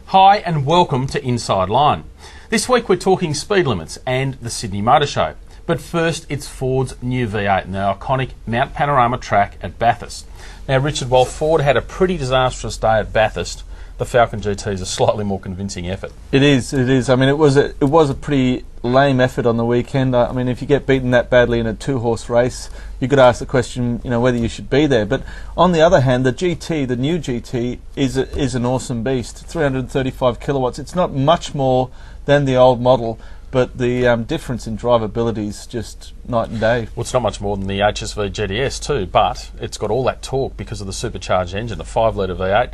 Hi and welcome to Inside Line. This week we're talking speed limits and the Sydney Motor Show. But first it's Ford's new V8 and the iconic Mount Panorama track at Bathurst. Now Richard, while Ford had a pretty disastrous day at Bathurst, the Falcon GT is a slightly more convincing effort. It is. I mean, it was a pretty lame effort on the weekend. I mean, if you get beaten that badly in a two-horse race, you could ask the question, whether you should be there. But on the other hand, the GT, the new GT, is an awesome beast. 335 kilowatts. It's not much more than the old model, but the difference in drivability is just night and day. Well, it's not much more than the HSV GTS too, but it's got all that torque because of the supercharged engine, a 5-litre V8,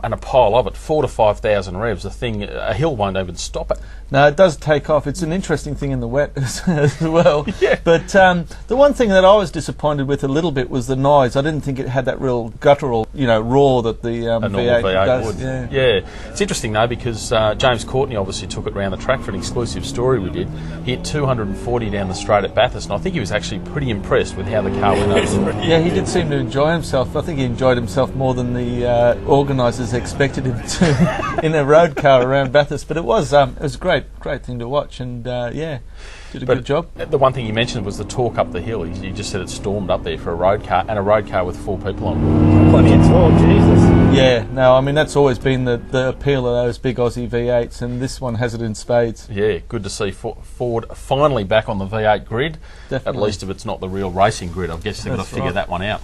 and a pile of it, 4,000 to 5,000 revs. A hill won't even stop it. No, it does take off. It's an interesting thing in the wet as well. Yeah. But the one thing that I was disappointed with a little bit was the noise. I didn't think it had that real guttural, roar that the V8 does. Would. Yeah. It's interesting though because James Courtney obviously took it around the track for an exclusive story we did. He hit 240 down the straight at Bathurst, and I think he was actually pretty impressed with how the car went over. Yeah, he did seem to enjoy himself. I think he enjoyed himself more than the organisers expected him to in a road car around Bathurst. But it was a great thing to watch, and did a good job. The one thing you mentioned was the torque up the hill. You just said it stormed up there for a road car, and a road car with 4 people on it. Plenty of torque, Jesus. Yeah, no, I mean that's always been the appeal of those big Aussie V8s, and this one has it in spades. Yeah, good to see Ford finally back on the V8 grid. Definitely. At least if it's not the real racing grid. I guess they've got to figure that one out.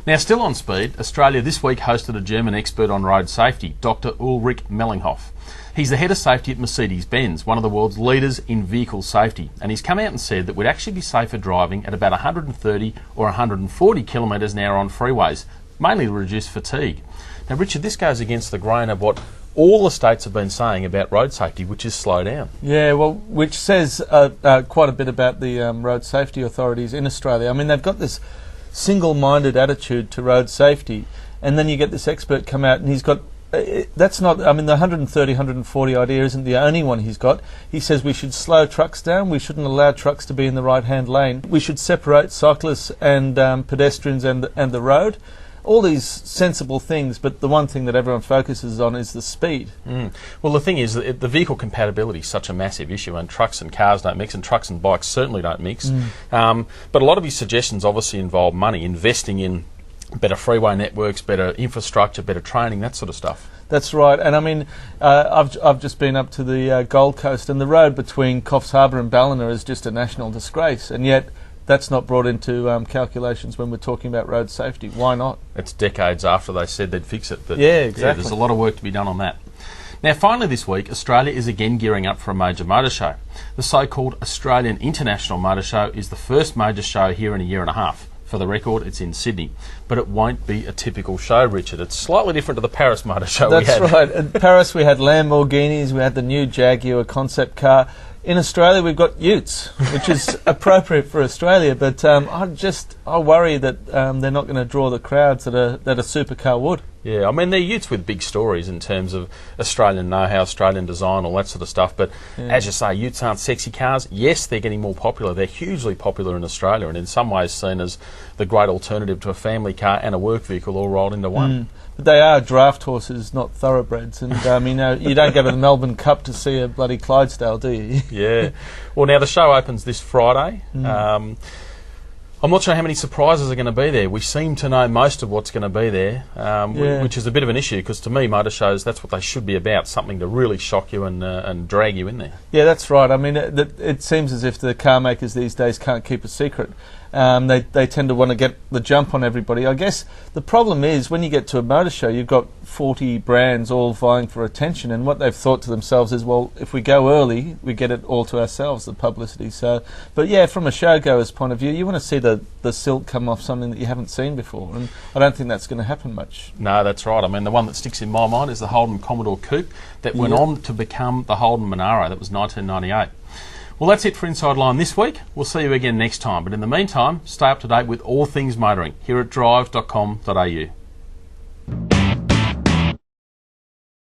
Now, still on speed, Australia this week hosted a German expert on road safety, Dr. Ulrich Mellinghoff. He's the head of safety at Mercedes-Benz, one of the world's leaders in vehicle safety, and he's come out and said that we'd actually be safer driving at about 130 or 140 kilometres an hour on freeways, mainly to reduce fatigue. Now, Richard, this goes against the grain of what all the states have been saying about road safety, which is slow down. Yeah, well, which says quite a bit about the road safety authorities in Australia. I mean, they've got this single-minded attitude to road safety, and then you get this expert come out and he's got that's not, I mean, the 130, 140 idea isn't the only one he's got. He says we should slow trucks down, we shouldn't allow trucks to be in the right-hand lane, we should separate cyclists and pedestrians and the road. All these sensible things, but the one thing that everyone focuses on is the speed. Well, the thing is, that the vehicle compatibility is such a massive issue, and trucks and cars don't mix, and trucks and bikes certainly don't mix. But a lot of his suggestions obviously involve money, investing in better freeway networks, better infrastructure, better training, that sort of stuff. That's right, and I mean, I've just been up to the Gold Coast, and the road between Coffs Harbour and Ballina is just a national disgrace, and yet that's not brought into calculations when we're talking about road safety. Why not? It's decades after they said they'd fix it. But yeah, exactly. There's a lot of work to be done on that. Now, finally this week, Australia is again gearing up for a major motor show. The so-called Australian International Motor Show is the first major show here in a year and a half. For the record, it's in Sydney. But it won't be a typical show, Richard. It's slightly different to the Paris Motor Show we had. That's right. In Paris, we had Lamborghinis, we had the new Jaguar concept car. In Australia, we've got utes, which is appropriate for Australia. But I worry that they're not going to draw the crowds that a supercar would. Yeah, I mean, they're utes with big stories in terms of Australian know-how, Australian design, all that sort of stuff. But as you say, utes aren't sexy cars. Yes, they're getting more popular. They're hugely popular in Australia and in some ways seen as the great alternative to a family car and a work vehicle all rolled into one. But they are draft horses, not thoroughbreds. And, you don't go to the Melbourne Cup to see a bloody Clydesdale, do you? Yeah. Well, now the show opens this Friday. I'm not sure how many surprises are going to be there. We seem to know most of what's going to be there, which is a bit of an issue because to me, motor shows, that's what they should be about, something to really shock you and drag you in there. Yeah, that's right. I mean, it seems as if the car makers these days can't keep a secret. They tend to want to get the jump on everybody. I guess the problem is when you get to a motor show, you've got 40 brands all vying for attention, and what they've thought to themselves is, well, if we go early, we get it all to ourselves, the publicity. So, but yeah, from a showgoer's point of view, you want to see the silk come off something that you haven't seen before, and I don't think that's going to happen much. No, that's right. I mean, the one that sticks in my mind is the Holden Commodore Coupe that went on to become the Holden Monaro. That was 1998. Well, that's it for Inside Line this week. We'll see you again next time. But in the meantime, stay up to date with all things motoring here at Drive.com.au.